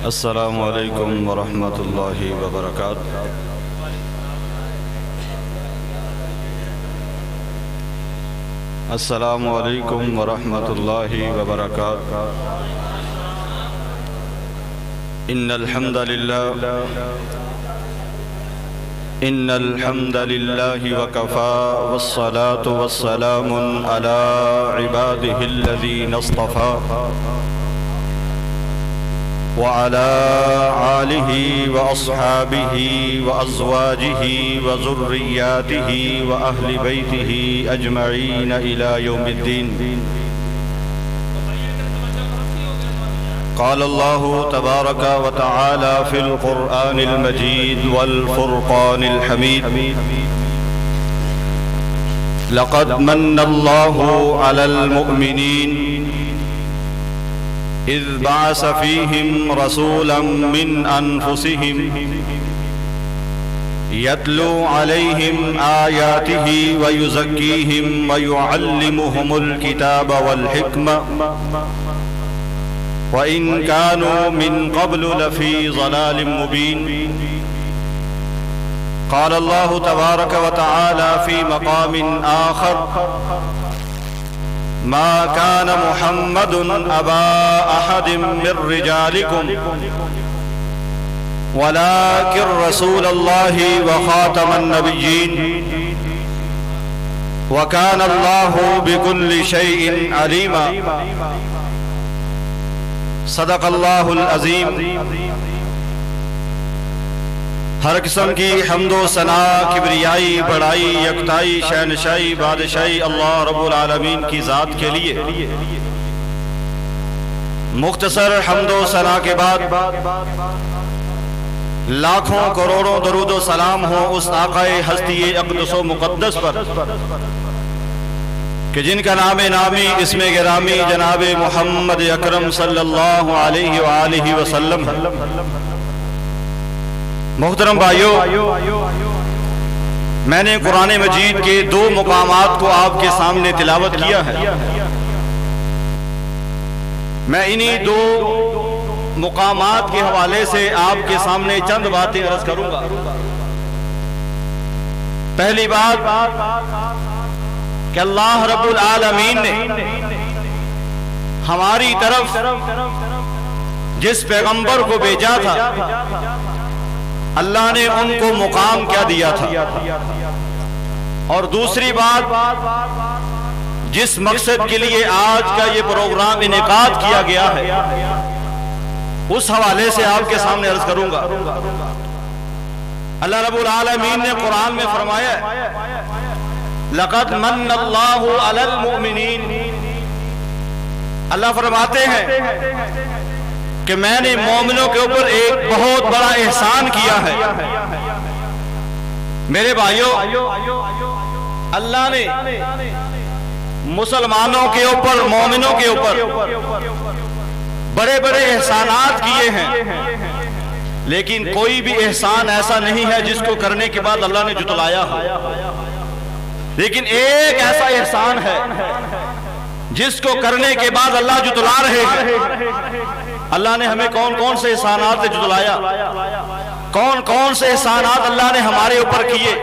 السلام علیکم ورحمۃ اللہ وبرکاتہ۔ السلام علیکم ورحمۃ اللہ وبرکاتہ۔ ان الحمد للہ وکفى والصلاة والسلام علی عباده الذین اصطفى وعلى آلہ واصحابہ وازواجہ وذریاتہ واہل بیتہ اجمعین الی یوم الدین۔ قال اللہ تبارک وتعالی فی القرآن المجید والفرقان الحمید۔ لقد من اللہ علی المؤمنین اذ بعث فیہم رسولا من انفسہم یتلو علیہم آیاتہ ویزکیہم ویعلمہم الکتاب والحکمہ وَإِن كَانُوا مِن قَبْلُ لَفِي ضَلَالٍ مُبِينٍ۔ قال اللہ تبارک وتعالی فی مقام آخر ما كان محمد أبا أحد من رجالكم ولكن رسول الله وخاتم النبيين وكان الله بكل شيء عليما۔ صدق اللہ العظیم۔ ہر قسم کی حمد و ثنا، کبریائی، بڑائی، یکتائی، شہنشائی، بادشاہی اللہ رب العالمین کی ذات کے لیے۔ مختصر حمد و ثنا کے بعد لاکھوں کروڑوں درود و سلام ہو اس آقا ہستی اقدس و مقدس پر کہ جن کا نام نامی اسم گرامی جناب محمد اکرم صلی اللہ علیہ وآلہ وسلم۔ محترم بھائیو، میں نے قرآن مجید کے دو مقامات کو آپ کے سامنے تلاوت کیا ہے۔ میں انہی دو مقامات کے حوالے سے آپ کے سامنے چند باتیں عرض کروں گا۔ پہلی بات کہ اللہ رب العالمین نے ہماری طرف جس پیغمبر کو بھیجا تھا اللہ نے ان کو مقام کیا دیا تھا، اور دوسری بات جس مقصد کے لیے آج کا یہ پروگرام انعقاد کیا گیا ہے اس حوالے سے آپ کے سامنے عرض کروں گا۔ اللہ رب العالمین نے قرآن میں فرمایا ہے لقد من اللہ علی المؤمنین۔ اللہ فرماتے ہیں کہ میں نے مومنوں کے اوپر ایک بہت بڑا احسان کیا ہے۔ میرے بھائیو، اللہ نے مسلمانوں کے اوپر، مومنوں کے اوپر بڑے بڑے احسانات کیے ہیں، لیکن کوئی بھی احسان ایسا نہیں ہے جس کو کرنے کے بعد اللہ نے جتلایا ہو۔ لیکن ایک ایسا احسان ہے جس کو کرنے کے بعد اللہ جتلا رہے ہیں۔ اللہ نے ہمیں کون کون سے احسانات سے جتلایا، کون کون سے احسانات اللہ نے ہمارے اوپر کیے۔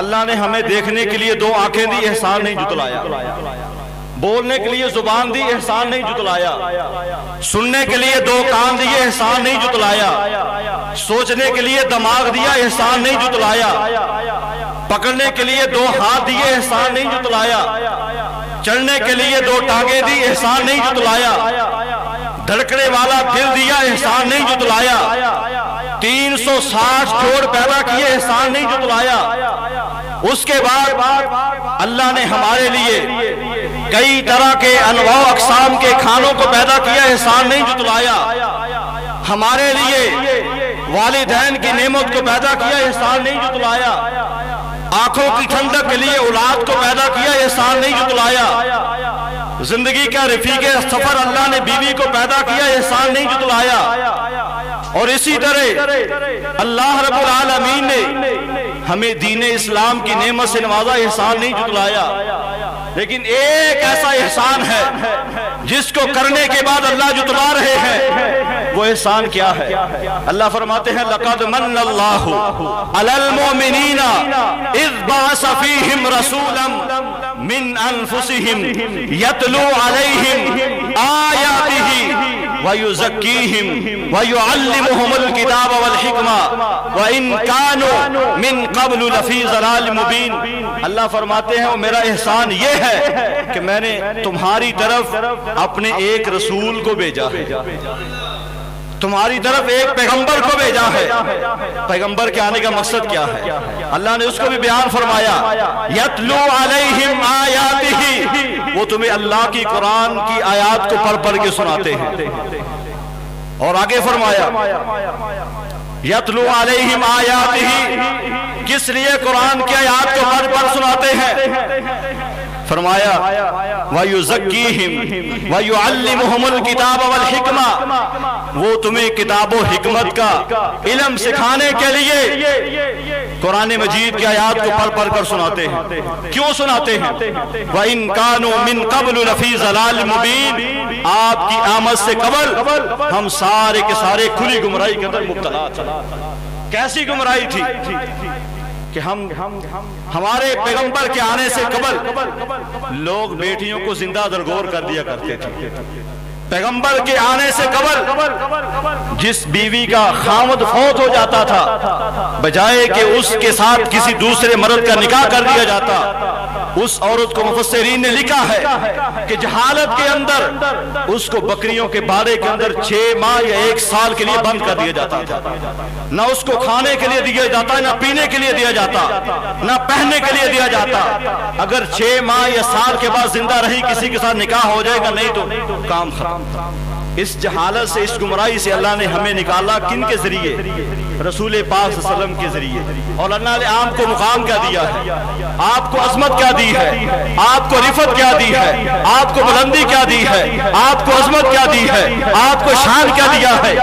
اللہ نے ہمیں دیکھنے کے لیے دو آنکھیں دی، احسان نہیں جتلایا۔ بولنے کے لیے زبان دی، احسان نہیں جتلایا۔ سننے کے لیے دو کان دیے، احسان نہیں جتلایا۔ سوچنے کے لیے دماغ دیا، احسان نہیں جتلایا۔ پکڑنے کے لیے دو ہاتھ دیے، احسان نہیں جتلایا۔ چڑھنے کے لیے دو ٹانگیں دی، احسان نہیں جتلایا۔ دھڑکنے والا دل دیا، احسان نہیں جتلایا۔ 360 جوڑ پیدا کیے، احسان نہیں جتلایا۔ اس کے بعد اللہ نے ہمارے لیے کئی طرح کے انواع و اقسام کے کھانوں کو پیدا کیا، احسان نہیں جتلایا۔ ہمارے لیے والدین کی نعمت کو پیدا کیا، احسان نہیں جتلایا۔ آنکھوں کی ٹھنڈک کے لیے اولاد کو پیدا کیا، احسان نہیں جتلایا۔ زندگی کا رفیق سفر اللہ نے بیوی کو پیدا کیا، احسان نہیں جتلایا۔ اور اسی طرح اللہ رب العالمین نے ہمیں دین اسلام کی نعمت سے نوازا، احسان نہیں جتلایا، لیکن ایک ایسا احسان ہے جس کو کرنے کے بعد اللہ جتلا رہے ہیں۔ وہ احسان کیا ہے؟ اللہ فرماتے ہیں لَقَدْ مَنَّ اللَّهُ عَلَى الْمُؤْمِنِينَ إِذْ بَعَثَ فِيهِمْ رَسُولًا مِّنْ أَنفُسِهِمْ يَتْلُو عَلَيْهِمْ آيَاتِهِ وَيُزَكِّيهِمْ وَيُعَلِّمُهُمُ الْكِتَابَ وَالْحِكْمَةَ وَإِنْ كَانُوا مِنْ قَبْلُ لَفِي ضَلَالٍ مُبِينٍ۔ اللہ فرماتے ہیں وہ میرا احسان یہ ہے کہ میں نے تمہاری طرف اپنے ایک رسول کو بھیجا ہے، تمہاری طرف ایک پیغمبر کو بھیجا ہے۔ پیغمبر کے آنے کا مقصد کیا ہے؟ اللہ نے اس کو بھی بیان فرمایا، یتلو علیہم آیاتہ، وہ تمہیں اللہ کی قرآن کی آیات کو پڑھ پڑھ کے سناتے ہیں۔ اور آگے فرمایا یتلو علیہم آیاتہ، کس لیے قرآن کی آیات کو پڑھ پڑھ سناتے ہیں؟ فرمایا وَيُزَكِّيهِمْ وَيُعَلِّمُهُمُ الْكِتَابَ وَالْحِكْمَةَ، وہ تمہیں کتاب و حکمت کا علم سکھانے کے لیے قرآن مجید کی آیات کو پڑھ پڑھ کر سناتے ہیں۔ کیوں سناتے ہیں؟ وَإِن كَانُوا مِن قَبْلُ لَفِي ضَلَالٍ مُبِينٍ، آپ کی آمد سے قبل ہم سارے کے سارے کھلی گمراہی کے اندر مبتلا تھے۔ کیسی گمراہی تھی کہ ہمارے پیغمبر کے آنے سے قبل لوگ بیٹیوں کو زندہ درگور کر دیا کرتے تھے۔ پیغمبر کے آنے سے قبل جس بیوی کا خاوند فوت ہو جاتا تھا، بجائے کہ اس کے ساتھ کسی دوسرے مرد کا نکاح کر دیا جاتا، اس عورت کو مفسرین نے لکھا ہے کہ جہالت کے اندر اس کو بکریوں کے باڑے کے اندر 6 ماہ یا 1 سال کے لیے بند کر دیا جاتا تھا۔ نہ اس کو کھانے کے لیے دیا جاتا، نہ پینے کے لیے دیا جاتا، نہ پہننے کے لیے دیا جاتا۔ اگر 6 ماہ یا سال کے بعد زندہ رہی، کسی کے ساتھ نکاح ہو جائے گا، نہیں تو کام ختم۔ اس جہالت سے، اس گمراہی سے اللہ نے ہمیں نکالا۔ کن کے ذریعے؟ رسول پاک صلی اللہ علیہ وسلم کے ذریعے۔ اور اللہ نے آپ کو مقام کیا دیا ہے، آپ کو عظمت کیا دی ہے، آپ کو رفعت کیا دی ہے، آپ کو بلندی کیا دی ہے، آپ کو عظمت کیا دی ہے، آپ کو شان کیا دیا ہے۔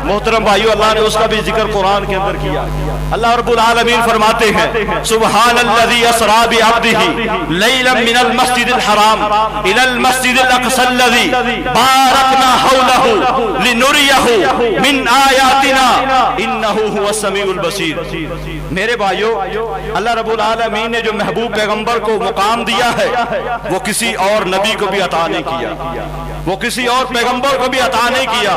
محترم بھائیو، اللہ نے اس کا بھی ذکر قرآن کے اندر کیا۔ اللہ رب العالمین فرماتے ہیں سبحان الذی اسری بعبدہ لیلا من المسجد الحرام الی المسجد الاقصی الذی بارکنا حولہ لنریہ من آیاتنا انہ هو السمیع البصیر۔ میرے بھائیو، اللہ رب العالمین نے جو محبوب پیغمبر کو مقام دیا ہے وہ کسی اور نبی کو بھی عطا نہیں کیا، وہ کسی اور پیغمبر کو بھی عطا نہیں کیا۔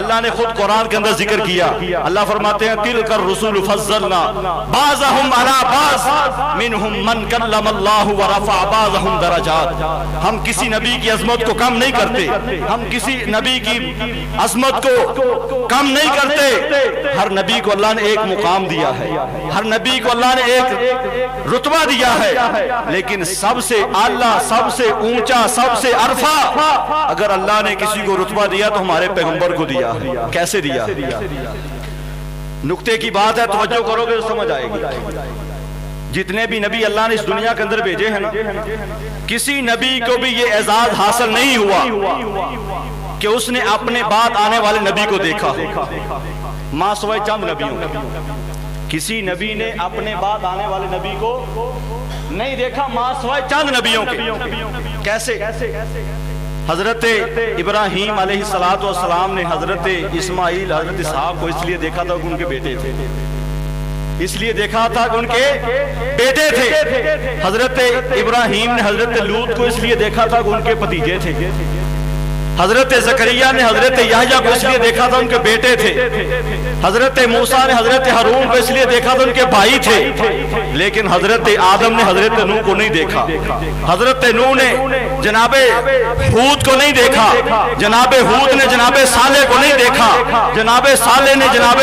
اللہ نے خود قرآن کے اندر ذکر کیا۔ اللہ فرماتے ہیں تلک الرسل فضلنا بعضهم على بعض منهم من کلم اللہ ورفع بعضهم درجات۔ ہم کسی نبی کی عظمت کو کم نہیں کرتے، ہم کسی نبی کی عظمت کو کم نہیں کرتے۔ ہر نبی کو اللہ نے ایک مقام دیا ہے، ہر نبی کو اللہ نے ایک رتبہ دیا ہے، لیکن سب سے اعلیٰ، سب سے اونچا، سب سے عرفہ اگر اللہ نے کسی کو رتبہ دیا تو ہمارے پیغمبر کو دیا ہے۔ کیسے دیا؟ نقطے کی بات ہے، توجہ کرو گے تو سمجھ آئے گی۔ جتنے بھی نبی اللہ نے اس دنیا کے اندر بھیجے ہیں نا، کسی نبی کو بھی یہ اعزاز حاصل نہیں ہوا کہ اس نے اپنے بعد آنے والے نبی کو دیکھا ماں سوائے چند نبیوں کے۔ کسی نبی نے اپنے بعد آنے والے نبی کو نہیں دیکھا ماں سوائے چند نبیوں کے۔ کیسے؟ حضرت ابراہیم علیہ السلام نے حضرت اسماعیل، حضرت اسحاق کو اس لیے دیکھا تھا کہ ان کے بیٹے تھے، اس لیے دیکھا تھا کہ ان کے بیٹے تھے۔ حضرت ابراہیم نے حضرت لوط کو اس لیے دیکھا تھا کہ ان کے بھتیجے تھے۔ حضرت زکریا نے حضرت یحییٰ کو اس لیے دیکھا تھا ان کے بیٹے تھے۔ حضرت موسیٰ نے حضرت ہارون کو اس لیے دیکھا تھا ان کے بھائی تھے۔ لیکن حضرت آدم نے حضرت نوح کو نہیں دیکھا، حضرت نوح نے جناب ہود کو نہیں دیکھا، جناب ہود نے جناب صالح کو نہیں دیکھا، جناب صالح نے جناب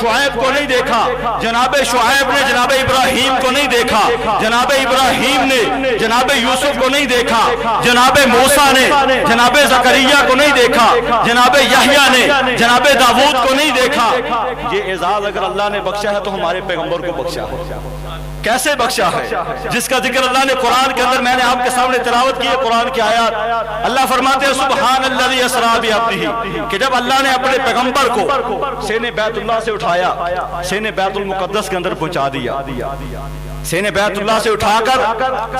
شعیب کو نہیں دیکھا، جناب شعیب نے جناب ابراہیم کو نہیں دیکھا، جناب ابراہیم نے جناب یوسف کو نہیں دیکھا، جناب موسیٰ نے جناب زکریا کو نہیں دیکھا، جناب یحییٰ نے جناب داؤد کو نہیں دیکھا۔ یہ اعزاز اگر اللہ نے بخشا ہے تو ہمارے پیغمبر کو بخشا ہے۔ کیسے بخشا ہے؟ جس کا ذکر اللہ نے قرآن کے اندر میں نے آپ کے سامنے تلاوت کی ہے قرآن کی آیات۔ اللہ فرماتے ہیں سبحان الذی اسری بعبدہ، کہ جب اللہ نے اپنے پیغمبر پیغمبر کو سینے بیت اللہ سے اٹھایا، سینے بیت المقدس کے اندر پہنچا دیا، سینے بیت اللہ سے اٹھا کر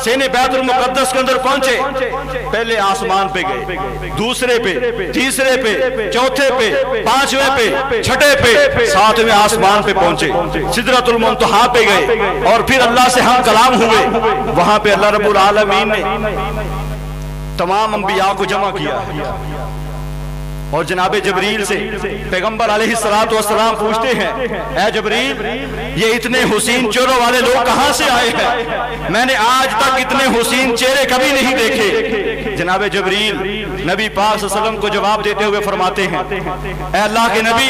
سینے بیت المقدس کے اندر پہنچے، پہلے آسمان پہ گئے، دوسرے پہ، تیسرے پہ، چوتھے پہ، پانچویں پہ، چھٹے پہ، ساتویں آسمان پہ پہنچے، سدرۃ المنتہا پہ گئے، اور پھر اللہ سے ہم کلام ہوئے۔ وہاں پہ اللہ رب العالمین نے تمام انبیاء کو جمع کیا، اور جناب جبریل سے پیغمبر علیہ السلام پوچھتے ہیں، اے جبریل یہ اتنے حسین چہروں والے لوگ کہاں سے آئے ہیں؟ میں نے آج تک اتنے حسین چہرے کبھی نہیں دیکھے۔ جناب جبریل نبی پاک صلی اللہ علیہ وسلم کو جواب دیتے ہوئے فرماتے ہیں، اے اللہ کے نبی،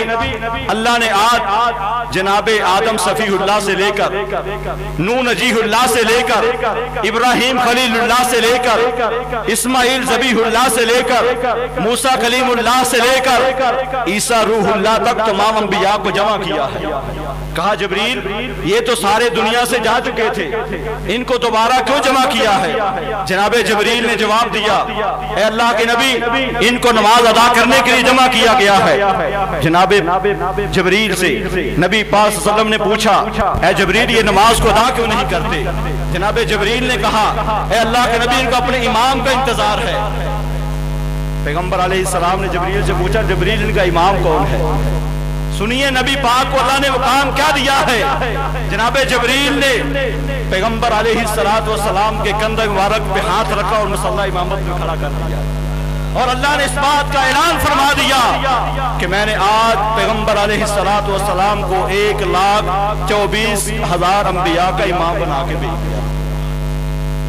اللہ نے آج جناب آدم صفی اللہ سے لے کر، نوح نجیح اللہ سے لے کر، ابراہیم خلیل اللہ سے لے کر، اسماعیل ذبیح اللہ سے لے کر، موسیٰ کلیم اللہ سے لے کر عیسیٰ روح اللہ تک تمام انبیاء کو جمع کیا ہے۔ کہا جبریل یہ تو سارے دنیا سے جا چکے تھے، ان کو دوبارہ کیوں جمع کیا ہے؟ جناب جبریل نے جواب دیا، اے اللہ کے نبی، ان کو نماز ادا کرنے کے لیے جمع کیا گیا ہے۔ جناب جبریل سے نبی پاک صلی اللہ علیہ وسلم نے پوچھا، اے جبریل یہ نماز کو ادا کیوں نہیں کرتے؟ جناب جبریل نے کہا، اے اللہ کے نبی ان کو اپنے امام کا انتظار ہے۔ پیغمبر علیہ السلام نے جبریل سے پوچھا، جبریل ان کا امام کون ہے؟ سنیے نبی پاک کو اللہ نے مقام کیا دیا ہے۔ جناب جبریل نے پیغمبر علیہ السلام کے کندھے مبارک پہ ہاتھ رکھا اور مصلی امامت میں کھڑا کر دیا، اور اللہ نے اس بات کا اعلان فرما دیا کہ میں نے آج پیغمبر علیہ السلام کو 1,24,000 انبیاء کا امام بنا کے بھیج دیا۔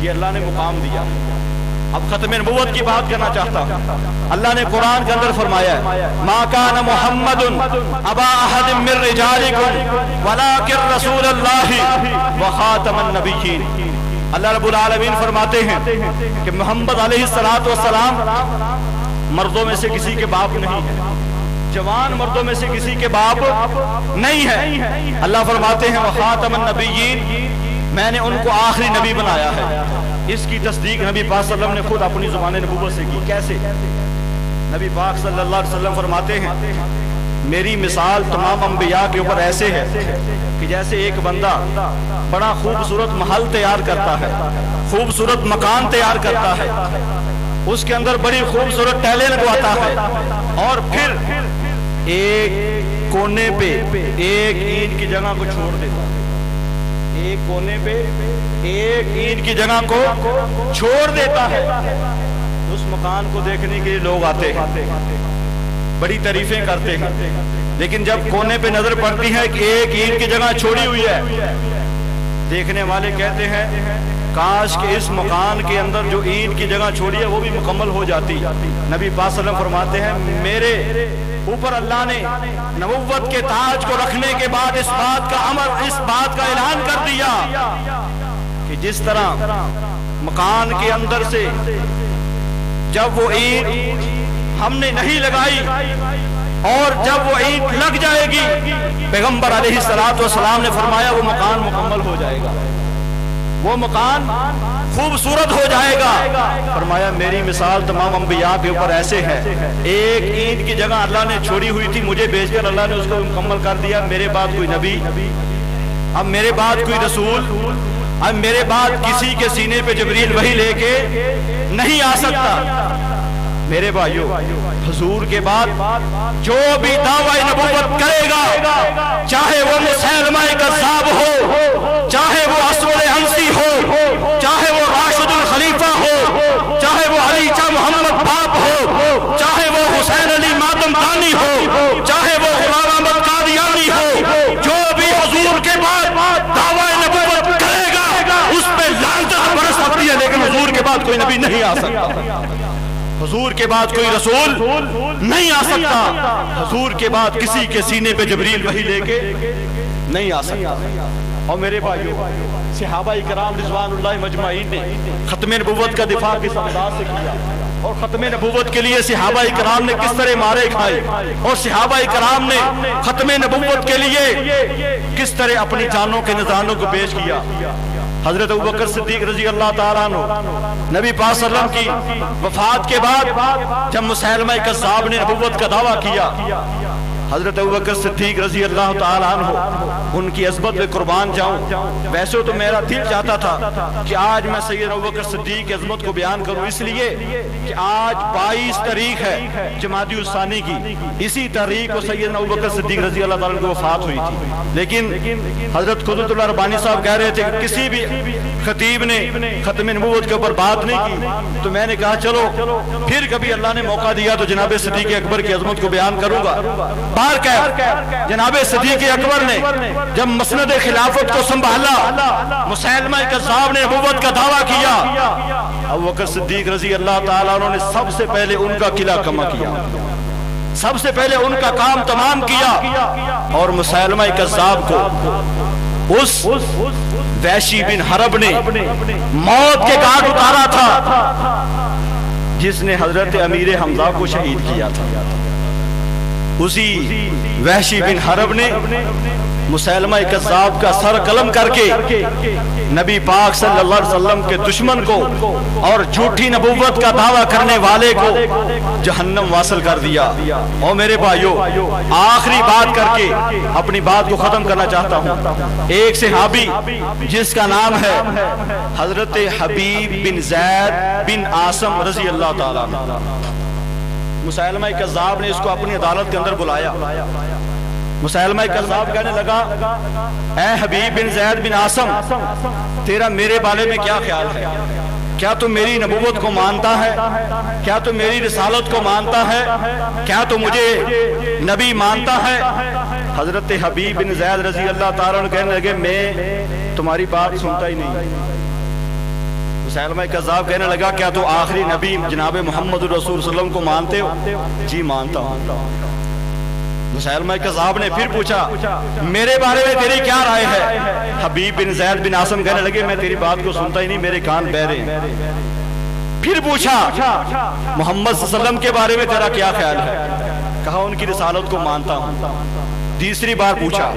یہ اللہ نے مقام دیا۔ اب ختم نبوت کی بات کرنا چاہتا ہوں۔ اللہ نے قرآن کے اندر فرمایا ہے، ما کان محمد ابا احد من رجالکم ولکن رسول اللہ وخاتم النبیین۔ اللہ رب العالمین فرماتے ہیں کہ محمد علیہ السلام مردوں میں سے کسی کے باپ نہیں ہے، جوان مردوں میں سے کسی کے باپ نہیں ہے۔ اللہ فرماتے ہیں وخاتم النبیین، میں نے ان کو آخری نبی بنایا ہے۔ اس کی تصدیق نبی پاک صلی اللہ علیہ وسلم نے خود اپنی زبان نبوت سے کی۔ کیسے؟ نبی پاک صلی اللہ علیہ وسلم فرماتے ہیں، میری مثال تمام انبیاء کے اوپر ایسے ہے کہ جیسے ایک بندہ بڑا خوبصورت محل تیار کرتا ہے، خوبصورت مکان تیار کرتا ہے، اس کے اندر بڑی خوبصورت ٹیلیں لگواتا ہے، اور پھر ایک کونے پہ ایک اینٹ کی جگہ کو چھوڑ دیتا ہے، ایک کونے پہ ایک اینٹ کی جگہ کو چھوڑ دیتا ہے۔ اس مکان کو دیکھنے کے لیے لوگ آتے ہیں، بڑی تعریفیں کرتے ہیں، لیکن جب کونے پہ نظر پڑتی ہے کہ ایک اینٹ کی جگہ چھوڑی ہوئی ہے، دیکھنے والے کہتے ہیں کاش کہ اس مکان کے اندر جو اینٹ کی جگہ چھوڑی ہے وہ بھی مکمل ہو جاتی۔ نبی پاک صلی اللہ علیہ وسلم فرماتے ہیں، میرے اوپر اللہ نے نبوت کے تاج کو رکھنے کے بعد اس بات کا اعلان کر دیا کہ جس طرح مکان کے اندر سے جب وہ اینٹ ہم نے نہیں لگائی اور جب وہ اینٹ لگ جائے گی، پیغمبر علیہ السلام نے فرمایا وہ مکان مکمل ہو جائے گا، وہ مکان خوبصورت ہو جائے گا۔ فرمایا میری مثال تمام انبیاء کے اوپر ایسے ہے، ایک اینٹ کی جگہ اللہ نے چھوڑی ہوئی تھی، مجھے بھیج کر اللہ نے اس کو مکمل کر دیا۔ میرے بعد کوئی نبی، اب میرے بعد کوئی رسول، اب میرے بعد کسی کے سینے پہ جبریل وحی لے کے نہیں آ سکتا۔ میرے بھائیو، حضور کے بعد جو بھی دعوی نبوت کرے گا، چاہے وہ مسیلمہ کذاب ہو، چاہے وہ اسود عنسی ہو، چاہے وہ راشد الخلیفہ ہو، چاہے وہ علی چا محمد باپ ہو، چاہے وہ حسین علی ماتم دانی ہو، چاہے وہ غلام احمد قادیانی ہو، جو بھی حضور کے بعد دعوی نبوت کرے گا اس پہ لعنت برس سکتی ہے، لیکن حضور کے بعد کوئی نبی نہیں آ سکتا، حضور کے بعد کوئی رسول نہیں آ سکتا، حضور کے بعد کسی کے سینے پہ جبریل وحی لے کے نہیں آ سکتا۔ اور میرے بھائیو، صحابہ کرام رضوان اللہ مجمعین نے ختم نبوت کا دفاع کس انداز سے کیا، اور ختم نبوت کے لیے صحابہ کرام نے کس طرح مارے کھائے، اور صحابہ کرام نے ختم نبوت کے لیے کس طرح اپنی جانوں کے نذرانوں کو پیش کیا۔ حضرت ابوبکر صدیق رضی اللہ تعالیٰ عنہ نبی پاک صلی اللہ علیہ وسلم کی وفات کے بعد جب مسیلمہ کذاب نے نبوت کا دعویٰ کیا، حضرت ابوبکر صدیق رضی اللہ تعالیٰ عنہ ان کی عظمت میں قربان جاؤں۔ ویسے تو میرا دل چاہتا تھا کہ آج میں سیدنا ابوبکر صدیق کی عظمت کو بیان کروں، اس لیے کہ آج 22 تاریخ ہے جمادی الثانی کی، اسی تاریخ کو سیدنا ابوبکر صدیق رضی اللہ تعالیٰ عنہ کو وفات ہوئی تھی۔ لیکن حضرت قدرت اللہ ربانی صاحب کہہ رہے تھے کہ کسی بھی خطیب نے ختم نبوت کے اوپر بات نہیں کی، تو میں نے کہا چلو پھر کبھی اللہ نے موقع دیا تو جناب صدیق اکبر کی عظمت کو بیان کروں گا۔ جناب صدیق اکبر نے جب مسند خلافت کو سنبھالا، مسیلمہ کذاب نے نبوت کا دعویٰ کیا، ابوبکر صدیق رضی اللہ تعالیٰ عنہ نے سب سے پہلے ان کا قلعہ کما کیا، سب سے پہلے ان کا کام تمام کیا، اور مسیلمہ کذاب کو اس وحشی بن حرب نے موت کے گھاٹ اتارا تھا جس نے حضرت امیر حمزہ کو شہید کیا تھا۔ اسی وحشی بن حرب نے مسیلمہ کذاب کا سر قلم کر کے نبی پاک صلی اللہ علیہ وسلم کے دشمن کو اور جھوٹی نبوت کا دعویٰ کرنے والے کو جہنم واصل کر دیا۔ اور میرے بھائیو، آخری بات کر کے اپنی بات کو ختم کرنا چاہتا ہوں۔ ایک صحابی جس کا نام ہے حضرت حبیب بن زید بن عاصم رضی اللہ تعالیٰ عنہ، مسیلمہ کذاب نے اس کو اپنی عدالت کے اندر بلایا۔ مسیلمہ کذاب کہنے لگا، اے حبیب بن زید بن عاصم، تیرا میرے بارے میں کیا خیال ہے؟ کیا تو میری نبوت کو مانتا ہے؟ کیا تو میری رسالت کو مانتا ہے؟ کیا تو مجھے نبی مانتا ہے؟ حضرت حبیب بن زید رضی اللہ تعالیٰ عنہ کہنے لگے، میں تمہاری بات سنتا ہی نہیں۔ مسیلمہ کذاب کہنے لگا، کیا تو آخری نبی جناب محمد رسول صلی اللہ علیہ وسلم کو مانتے ہو؟ جی مانتا ہوں۔ مسیلمہ کذاب نے پھر پوچھا، میرے بارے میں تیری کیا رائے ہے؟ حبیب بن زید بن عاصم کہنے لگے، میں تیری بات کو سنتا ہی نہیں، میرے کان بہرے ہیں۔ پھر پوچھا، محمد صلی اللہ علیہ وسلم کے بارے میں تیرا کیا خیال ہے؟ کہا، ان کی رسالت کو مانتا ہوں۔ تیسری بار پوچھا،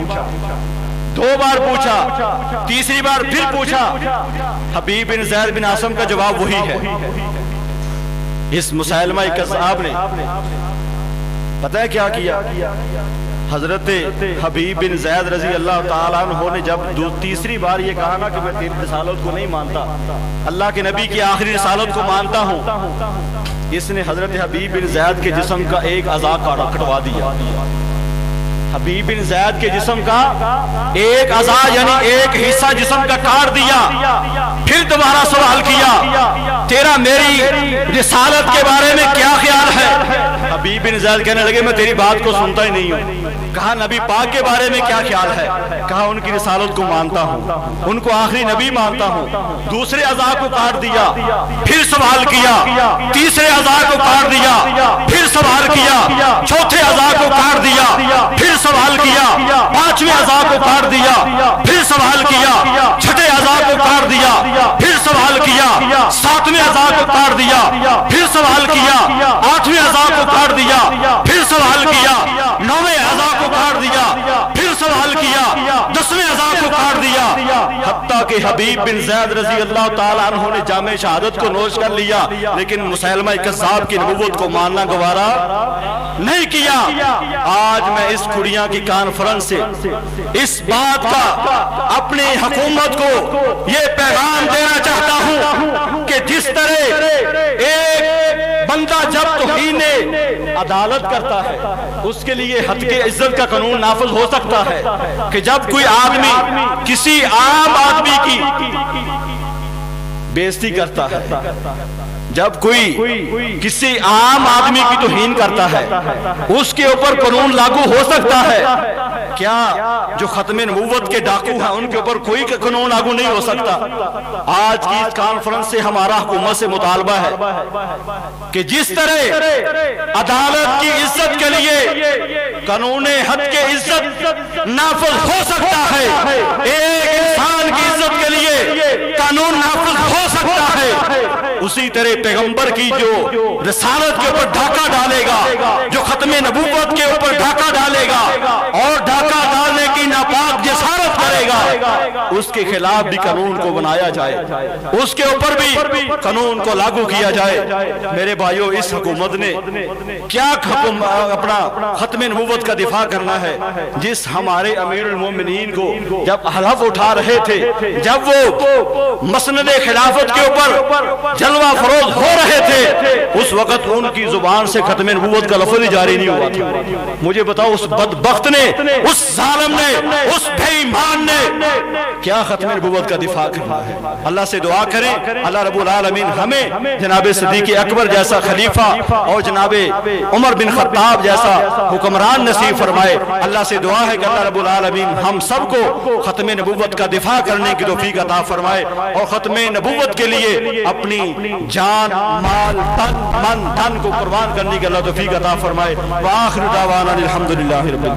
2 بار پوچھا، تیسری بار پھر پوچھا، حبیب بن زید بن عاصم کا جواب وہی ہے۔ اس مسیلمہ کذاب نے پتہ ہے کیا کیا؟ حضرت حبیب بن زید رضی اللہ تعالیٰ عنہ نے جب تیسری بار یہ کہا نا کہ میں تیری رسالت کو نہیں مانتا، اللہ کے نبی کی آخری رسالت کو مانتا ہوں، اس نے حضرت حبیب بن زید کے جسم کا ایک اعضاء کٹوا دیا۔ حبیب بن زید کے جسم کا ایک اعضاء یعنی ایک حصہ جسم کا کاٹ دیا۔ پھر دوبارہ سوال کیا، تیرا میری رسالت کے بارے میں کیا خیال ہے؟ حبیب بن زید کہنے لگے، میں تیری بات کو سنتا ہی نہیں ہوں۔ کہا، نبی پاک کے بارے میں کیا خیال ہے؟ کہا، ان کی رسالت کو مانتا ہوں، ان کو آخری نبی مانتا ہوں۔ دوسرے اعضاء کو کاٹ دیا، پھر سوال کیا، تیسرے اعضاء کو کاٹ دیا، پھر سوال کیا، چوتھے اعضاء کو کاٹ دیا، پھر سوال کیا، پانچویں اعضاء کو کاٹ دیا، پھر سوال کیا، چھٹے اعضاء کو کاٹ دیا، پھر سوال کیا، ساتویں اعضاء کو کاٹ دیا، پھر سوال کیا، آٹھویں اعضاء کو کاٹ دیا، پھر سوال کیا، نویں اعضاء کو کاٹ دیا، پھر سوال کیا، 10ویں اعضاء کو کاٹ دیا، حتیٰ کہ حبیب بن زید رضی اللہ تعالیٰ عنہ نے جامع شہادت کو نوش کر لیا، لیکن مسیلمہ کذاب کی نبوت کو ماننا گوارا نہیں کیا۔ آج میں اس کھڑیاں کی کانفرنس سے اس بات کا اپنی حکومت کو یہ پیغام دینا چاہتا ہوں کہ جس طرح ایک بندہ جب توہین عدالت کرتا ہے، اس کے لیے حد کے عزت کا قانون نافذ ہو سکتا ہے کہ جب کوئی آدمی کسی عام آدمی کی بےعزتی کرتا ہے، جب کوئی کسی عام آدمی کی توہین کرتا ہے، اس کے اوپر قانون لاگو ہو سکتا ہے۔ کیا جو ختم نبوت کے ڈاکو ہیں ان کے اوپر کوئی قانون لاگو نہیں ہو سکتا؟ آج کی اس کانفرنس سے ہمارا حکومت سے مطالبہ ہے کہ جس طرح عدالت کی عزت کے لیے قانون حد کے عزت نافذ ہو سکتا ہے، ایک انسان کی عزت کے لیے قانون نافذ ہو سکتا ہے، اسی طرح پیغمبر کی جو رسالت کے اوپر ڈھاکہ ڈالے گا، جو ختم نبوت کے اوپر ڈھاکہ ڈالے گا اور ڈھاکہ ڈالنے کی ناپاک جسارت کرے گا، اس کے خلاف بھی قانون کو بنایا جائے، اس کے اوپر بھی قانون کو لاگو کیا جائے۔ میرے بھائیوں، اس حکومت نے کیا اپنا ختم نبوت کا دفاع کرنا ہے، جس ہمارے امیر المومنین کو جب حلف اٹھا رہے تھے، جب وہ مسند خلافت کے اوپر جلوہ فروز ہو رہے تھے، اس وقت ان کی زبان سے ختم نبوت کا لفظ جاری نہیں ہوا تھا۔ مجھے بتاؤ اس بدبخت نے، اس ظالم نے، اس بے ایمان نے کیا ختم نبوت کا دفاع کرنا ہے؟ اللہ سے دعا کریں اللہ رب العالمین ہمیں جناب صدیق اکبر جیسا خلیفہ اور جناب عمر بن خطاب جیسا حکمران نصیب فرمائے۔ اللہ سے دعا ہے کہ اللہ رب العالمین ہم سب کو ختم نبوت کا دفاع کرنے کی توفیق عطا فرمائے، اور ختم نبوت کے لیے اپنی جان، مال، تن، من، دھن کو قربان کرنے کی اللہ توفیق عطا فرمائے۔ وآخر دعوانا الحمدللہ رب العالمین۔